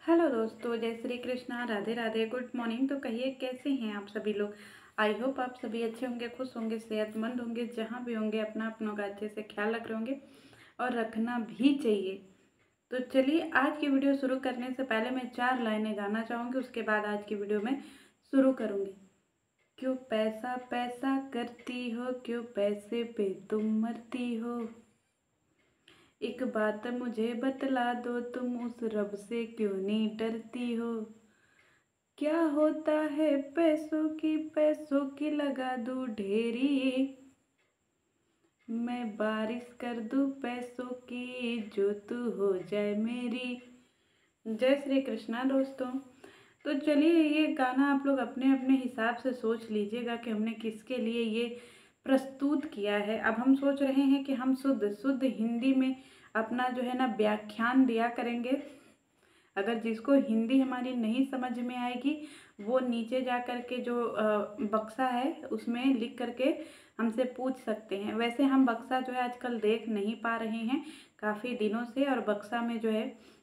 Hello दोस्तों, जय Shri Krishna, Radhe Radhe, good morning. तो कहिए कैसे हैं आप सभी लोग। आई होप आप सभी अच्छे होंगे, खुश होंगे, सेहतमंद होंगे। जहाँ भी होंगे अपना अपनों का अच्छे से ख्याल रख रहे होंगे और रखना भी चाहिए। तो चलिए आज की वीडियो शुरू करने से पहले मैं 4 लाइनें गाना चाहूँगी, उसके बाद आज की वीडियो में शुरू करूँगी। क्यों पैसा पैसा करती हो, क्यों पैसे पे तुम मरती हो, एक बात मुझे बतला दो, तुम उस रब से क्यों नहीं डरती हो। क्या होता है पैसों की लगा दूं ढेरी, मैं बारिश कर दूं पैसों की, जो तू हो जाए मेरी। जय श्री कृष्णा दोस्तों। तो चलिए ये गाना आप लोग अपने अपने हिसाब से सोच लीजिएगा कि हमने किसके लिए ये प्रस्तुत किया है। अब हम सोच रहे हैं कि हम शुद्ध शुद्ध हिंदी में अपना जो है ना व्याख्यान दिया करेंगे। अगर जिसको हिंदी हमारी नहीं समझ में आएगी वो नीचे जा कर के जो बक्सा है उसमें लिख करके हमसे पूछ सकते हैं। वैसे हम बक्सा जो है आजकल देख नहीं पा रहे हैं काफ़ी दिनों से, और बक्सा में जो है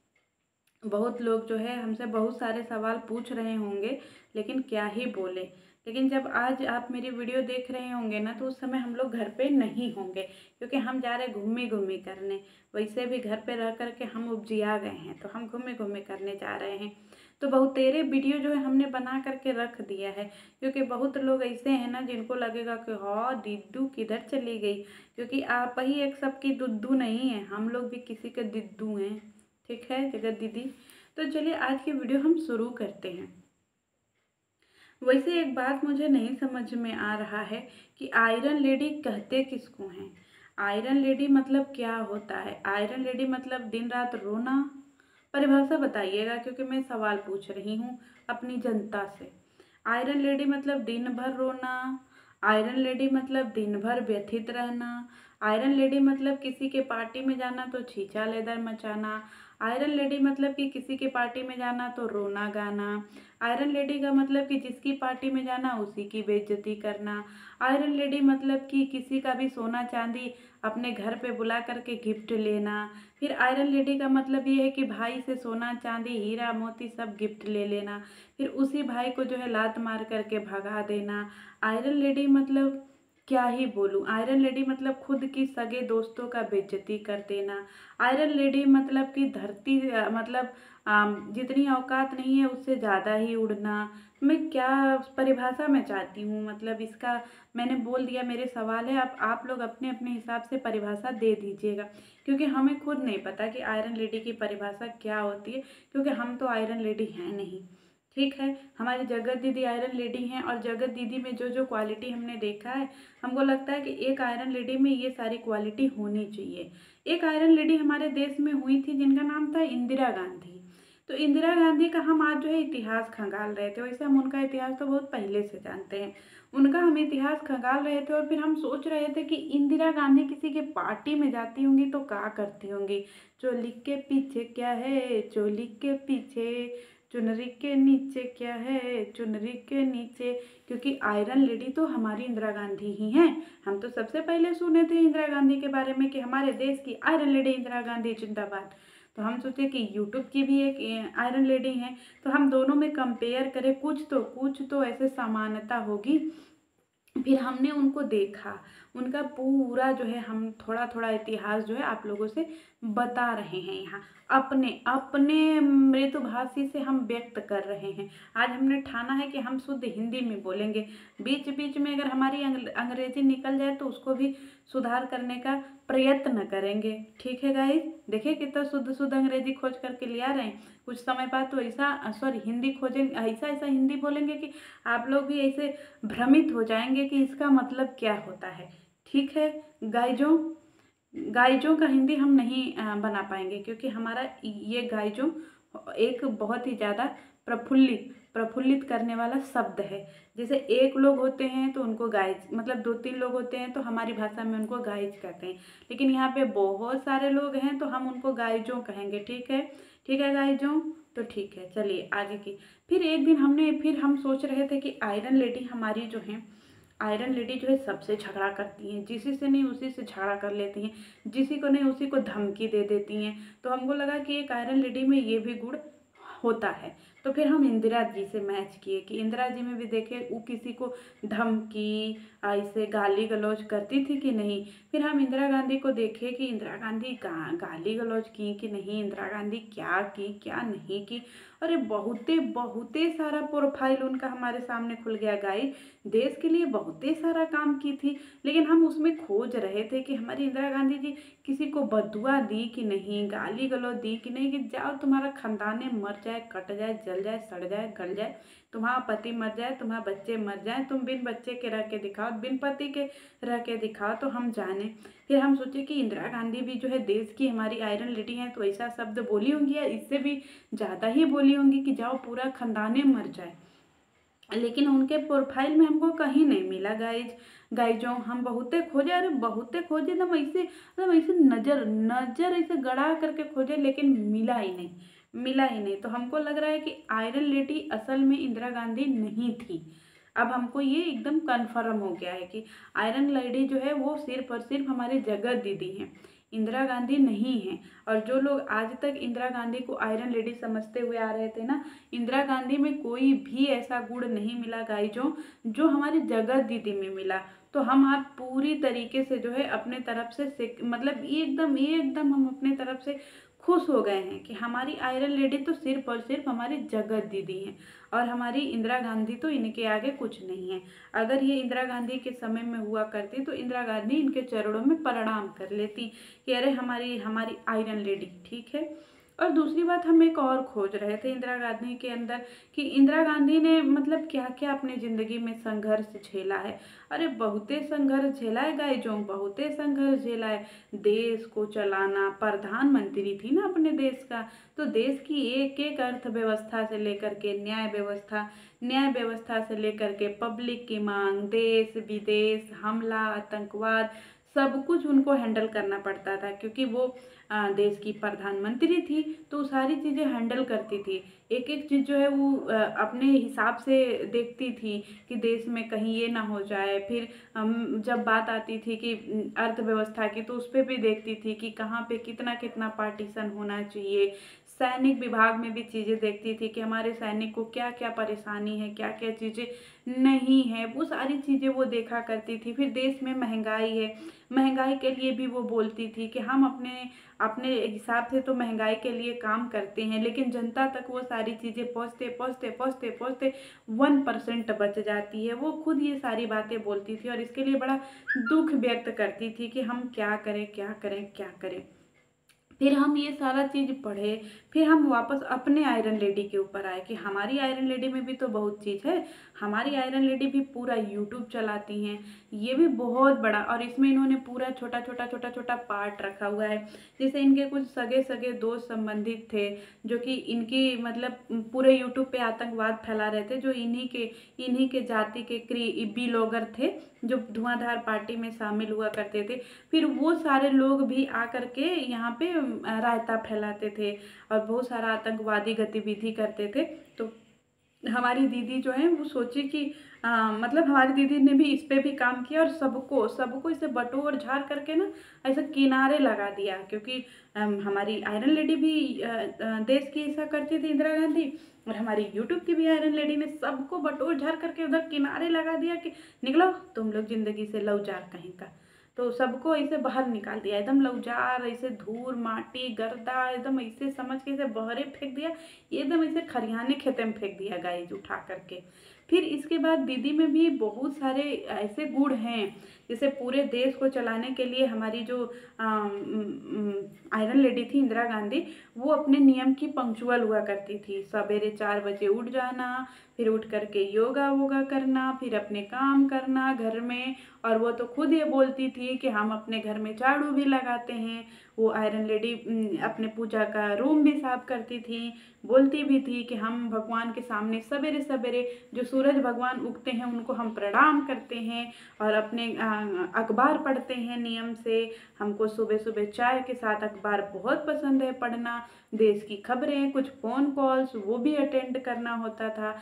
बहुत लोग जो है हमसे बहुत सारे सवाल पूछ रहे होंगे, लेकिन क्या ही बोले। लेकिन जब आज आप मेरी वीडियो देख रहे होंगे ना तो उस समय हम लोग घर पे नहीं होंगे, क्योंकि हम जा रहे घूमी घूमी करने। वैसे भी घर पे रह कर के हम उपजिया गए हैं, तो हम घूमे घूमे करने जा रहे हैं। तो बहुतेरे वीडियो जो है हमने बना करके रख दिया है, क्योंकि बहुत लोग ऐसे हैं ना जिनको लगेगा कि हाँ दिद्दू किधर चली गई, क्योंकि आप ही एक सबकी दुद्दू नहीं है, हम लोग भी किसी के दिद्दू हैं। ठीक है जगत दीदी। तो चलिए आज की वीडियो हम शुरू करते हैं। वैसे एक बात मुझे नहीं समझ में आ रहा है कि आयरन लेडी कहते किसको हैं। आयरन लेडी मतलब क्या होता है। आयरन लेडी मतलब दिन रात रोना। परिभाषा बताइएगा, क्योंकि मैं सवाल पूछ रही हूँ अपनी जनता से। आयरन लेडी मतलब दिन भर रोना। आयरन लेडी मतलब दिन भर व्यथित रहना। आयरन लेडी मतलब किसी के पार्टी में जाना तो छीछा लेदर मचाना। आयरन लेडी मतलब कि किसी के पार्टी में जाना तो रोना गाना। आयरन लेडी का मतलब कि जिसकी पार्टी में जाना उसी की बेइज्जती करना। आयरन लेडी मतलब कि किसी का भी सोना चांदी अपने घर पे बुला करके गिफ्ट लेना। फिर आयरन लेडी का मतलब ये है कि भाई से सोना चांदी हीरा मोती सब गिफ्ट ले लेना, फिर उसी भाई को जो है लात मार करके भगा देना। आयरन लेडी मतलब क्या ही बोलूं। आयरन लेडी मतलब खुद की सगे दोस्तों का बेइज्जती कर देना। आयरन लेडी मतलब कि धरती मतलब जितनी औकात नहीं है उससे ज़्यादा ही उड़ना। मैं क्या परिभाषा में चाहती हूँ, मतलब इसका मैंने बोल दिया, मेरे सवाल है। आप लोग अपने अपने हिसाब से परिभाषा दे दीजिएगा, क्योंकि हमें खुद नहीं पता कि आयरन लेडी की परिभाषा क्या होती है, क्योंकि हम तो आयरन लेडी हैं नहीं। ठीक है, हमारी जगत दीदी आयरन लेडी हैं, और जगत दीदी में जो जो क्वालिटी हमने देखा है हमको लगता है कि एक आयरन लेडी में ये सारी क्वालिटी होनी चाहिए। एक आयरन लेडी हमारे देश में हुई थी जिनका नाम था इंदिरा गांधी। तो इंदिरा गांधी का हम आज जो है इतिहास खंगाल रहे थे। वैसे हम उनका इतिहास तो बहुत पहले से जानते हैं, उनका हम इतिहास खंगाल रहे थे। और फिर हम सोच रहे थे कि इंदिरा गांधी किसी के पार्टी में जाती होंगी तो क्या करती होंगी। चोली के पीछे क्या है, चोली के पीछे चुनरी के नीचे क्या है, चुनरी के नीचे। क्योंकि आयरन लेडी तो हमारी इंदिरा गांधी ही हैं। हम तो सबसे पहले सुने थे इंदिरा गांधी के बारे में कि हमारे देश की आयरन लेडी इंदिरा गांधी जिंदाबाद। तो हम सोचे कि यूट्यूब की भी एक आयरन लेडी हैं, तो हम दोनों में कंपेयर करें, कुछ तो ऐसे समानता होगी। फिर हमने उनको देखा, उनका पूरा जो है हम थोड़ा थोड़ा इतिहास जो है आप लोगों से बता रहे हैं यहाँ, अपने अपने मृदुभाषी से हम व्यक्त कर रहे हैं। आज हमने ठाना है कि हम शुद्ध हिंदी में बोलेंगे। बीच बीच में अगर हमारी अंग्रेजी निकल जाए तो उसको भी सुधार करने का प्रयत्न करेंगे। ठीक है गाइस, देखिए कितना शुद्ध शुद्ध अंग्रेजी खोज करके ले आ रहे हैं। कुछ समय बाद तो ऐसा हिंदी खोजेंगे, ऐसा ऐसा हिंदी बोलेंगे कि आप लोग भी ऐसे भ्रमित हो जाएंगे कि इसका मतलब क्या होता है। ठीक है गाइजों, गाइजों का हिंदी हम नहीं बना पाएंगे, क्योंकि हमारा ये गाइजों एक बहुत ही ज़्यादा प्रफुल्लित प्रफुल्लित करने वाला शब्द है। जैसे एक लोग होते हैं तो उनको गाइज, मतलब 2-3 लोग होते हैं तो हमारी भाषा में उनको गाइज कहते हैं, लेकिन यहाँ पे बहुत सारे लोग हैं तो हम उनको गाइजों कहेंगे। ठीक है गाइजों। तो ठीक है, चलिए आगे की। फिर हम सोच रहे थे कि आयरन लेडी हमारी जो है, आयरन लेडी जो है सबसे झगड़ा करती हैं, जिसी से नहीं उसी से झगड़ा कर लेती हैं, जिसी को नहीं उसी को धमकी दे देती हैं। तो हमको लगा कि एक आयरन लेडी में ये भी गुण होता है। तो फिर हम इंदिरा जी से मैच किए कि इंदिरा जी में भी देखे वो किसी को धमकी ऐसे गाली गलौज करती थी कि नहीं। फिर हम इंदिरा गांधी को देखे कि इंदिरा गांधी गाली गलौज की कि नहीं, इंदिरा गांधी क्या की क्या नहीं की। अरे बहुते बहुते सारा प्रोफाइल उनका हमारे सामने खुल गया गाइस। देश के लिए बहुते सारा काम की थी, लेकिन हम उसमें खोज रहे थे कि हमारी इंदिरा गांधी जी किसी को बदुआ दी कि नहीं, गाली गलौज दी कि नहीं, कि जाओ तुम्हारा खानदाने मर जाए, कट जाए, जल जाए, सड़ जाए, गल जाए, तुम्हारा पति मर जाए, तुम्हारे बच्चे मर जाए, तुम बिन बच्चे के रह के दिखाओ, बिन पति के रह के दिखाओ तो हम जाने। फिर हम सोचे कि इंदिरा गांधी भी जो है देश की हमारी आयरन लेडी हैं, तो ऐसा शब्द बोली होंगी या इससे भी ज़्यादा ही बोली होंगी कि जाओ पूरा खानदाने मर जाए। लेकिन उनके प्रोफाइल में हमको कहीं नहीं मिला गाइजो। हम बहुते खोजे, अरे बहुते खोजे, एकदम ऐसे नजर नजर ऐसे गड़ा करके खोजे, लेकिन मिला ही नहीं, मिला ही नहीं। तो हमको लग रहा है कि आयरन लेडी असल में इंदिरा गांधी नहीं थी। अब हमको ये एकदम कन्फर्म हो गया है कि आयरन लेडी जो है वो सिर्फ और सिर्फ हमारी जगत दीदी हैं, इंदिरा गांधी नहीं है। और जो लोग आज तक इंदिरा गांधी को आयरन लेडी समझते हुए आ रहे थे ना, इंदिरा गांधी में कोई भी ऐसा गुण नहीं मिला गाइजों जो हमारी जगत दीदी में मिला। तो हम आप पूरी तरीके से जो है अपने तरफ से मतलब एकदम एकदम हम अपने तरफ से खुश हो गए हैं कि हमारी आयरन लेडी तो सिर्फ और सिर्फ हमारी जगत दीदी हैं, और हमारी इंदिरा गांधी तो इनके आगे कुछ नहीं है। अगर ये इंदिरा गांधी के समय में हुआ करती तो इंदिरा गांधी इनके चरणों में प्रणाम कर लेती कि अरे हमारी हमारी आयरन लेडी ठीक है। और दूसरी बात, हम एक और खोज रहे थे इंदिरा गांधी के अंदर कि इंदिरा गांधी ने मतलब क्या क्या अपनी ज़िंदगी में संघर्ष झेला है। अरे बहुते संघर्ष झेला है गाइजों, बहुते संघर्ष झेला है। देश को चलाना, प्रधानमंत्री थी ना अपने देश का, तो देश की एक एक अर्थव्यवस्था से लेकर के न्याय व्यवस्था से लेकर के पब्लिक की मांग, देश विदेश, हमला, आतंकवाद, सब कुछ उनको हैंडल करना पड़ता था, क्योंकि वो देश की प्रधानमंत्री थी तो सारी चीज़ें हैंडल करती थी। एक एक चीज़ जो है वो अपने हिसाब से देखती थी कि देश में कहीं ये ना हो जाए। फिर जब बात आती थी कि अर्थव्यवस्था की, तो उस पर भी देखती थी कि कहाँ पे कितना कितना पार्टीशन होना चाहिए। सैनिक विभाग में भी चीज़ें देखती थी कि हमारे सैनिक को क्या क्या परेशानी है, क्या क्या चीज़ें नहीं है, वो सारी चीज़ें वो देखा करती थी। फिर देश में महंगाई है, महंगाई के लिए भी वो बोलती थी कि हम अपने अपने हिसाब से तो महंगाई के लिए काम करते हैं, लेकिन जनता तक वो सारी चीज़ें पहुँचते पहुँचते पहुँचते पहुँचते 1% बच जाती है। वो खुद ये सारी बातें बोलती थी और इसके लिए बड़ा दुख व्यक्त करती थी कि हम क्या करें क्या करें क्या करें। फिर हम ये सारा चीज़ पढ़े, फिर हम वापस अपने आयरन लेडी के ऊपर आए कि हमारी आयरन लेडी में भी तो बहुत चीज़ है। हमारी आयरन लेडी भी पूरा यूट्यूब चलाती हैं, ये भी बहुत बड़ा, और इसमें इन्होंने पूरा छोटा छोटा छोटा छोटा पार्ट रखा हुआ है। जैसे इनके कुछ सगे सगे दोस्त संबंधित थे जो कि इनकी मतलब पूरे यूट्यूब पे आतंकवाद फैला रहे थे, जो इन्हीं के जाति के बिलोगर थे जो धुआंधार पार्टी में शामिल हुआ करते थे। फिर वो सारे लोग भी आकर के यहाँ पे रायता फैलाते थे और बहुत सारा आतंकवादी गतिविधि करते थे। तो हमारी दीदी जो है वो सोची कि मतलब हमारी दीदी ने भी इस पे भी काम किया और सबको सबको इसे बटोर झाड़ करके ना ऐसा किनारे लगा दिया, क्योंकि हमारी आयरन लेडी भी देश की ऐसा करती थी इंदिरा गांधी, और हमारी यूट्यूब की भी आयरन लेडी ने सबको बटोर झाड़ करके उधर किनारे लगा दिया कि निकलो तुम लोग जिंदगी से, लौजार कहीं का। तो सबको ऐसे बाहर निकाल दिया, एकदम लौजार, ऐसे धूल माटी गर्दा एकदम ऐसे समझ के ऐसे बहरे फेंक दिया, एकदम ऐसे खरियाने खेते में फेंक दिया गाइज उठा करके। फिर इसके बाद दीदी में भी बहुत सारे ऐसे गुण हैं, जैसे पूरे देश को चलाने के लिए हमारी जो आयरन लेडी थी इंदिरा गांधी, वो अपने नियम की पंक्चुअल हुआ करती थी। सवेरे 4 बजे उठ जाना, फिर उठ करके योगा वोगा करना, फिर अपने काम करना घर में। और वो तो खुद ये बोलती थी कि हम अपने घर में झाड़ू भी लगाते हैं। वो आयरन लेडी अपने पूजा का रूम भी साफ करती थी, बोलती भी थी कि हम भगवान के सामने सवेरे सवेरे जो सूरज भगवान उगते हैं उनको हम प्रणाम करते हैं और अपने अखबार पढ़ते हैं नियम से। हमको सुबह सुबह चाय के साथ अखबार बहुत पसंद है पढ़ना, देश की खबरें, कुछ फ़ोन कॉल्स वो भी अटेंड करना होता था।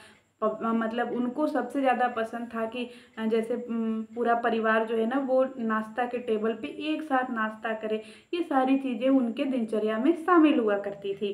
मतलब उनको सबसे ज़्यादा पसंद था कि जैसे पूरा परिवार जो है ना वो नाश्ता के टेबल पे एक साथ नाश्ता करे, ये सारी चीज़ें उनके दिनचर्या में शामिल हुआ करती थी।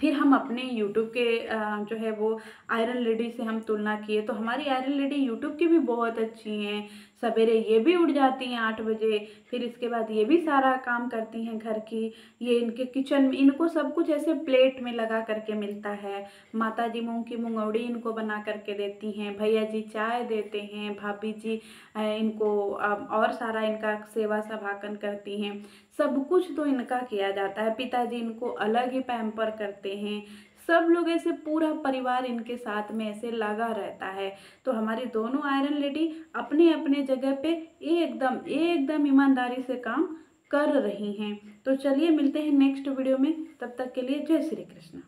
फिर हम अपने यूट्यूब के जो है वो आयरन लेडी से हम तुलना किए तो हमारी आयरन लेडी यूट्यूब की भी बहुत अच्छी हैं। सवेरे ये भी उठ जाती हैं 8 बजे, फिर इसके बाद ये भी सारा काम करती हैं घर की। ये इनके किचन में इनको सब कुछ ऐसे प्लेट में लगा करके मिलता है। माता जी मूंग की मुंगौड़ी इनको बना करके देती हैं, भैया जी चाय देते हैं, भाभी जी इनको और सारा इनका सेवा सभाकन करती हैं। सब कुछ तो इनका किया जाता है, पिताजी इनको अलग ही पैम्पर करते हैं। सब लोग ऐसे पूरा परिवार इनके साथ में ऐसे लगा रहता है। तो हमारी दोनों आयरन लेडी अपने अपने जगह पे एकदम एकदम ईमानदारी से काम कर रही हैं। तो चलिए मिलते हैं नेक्स्ट वीडियो में, तब तक के लिए जय श्री कृष्ण।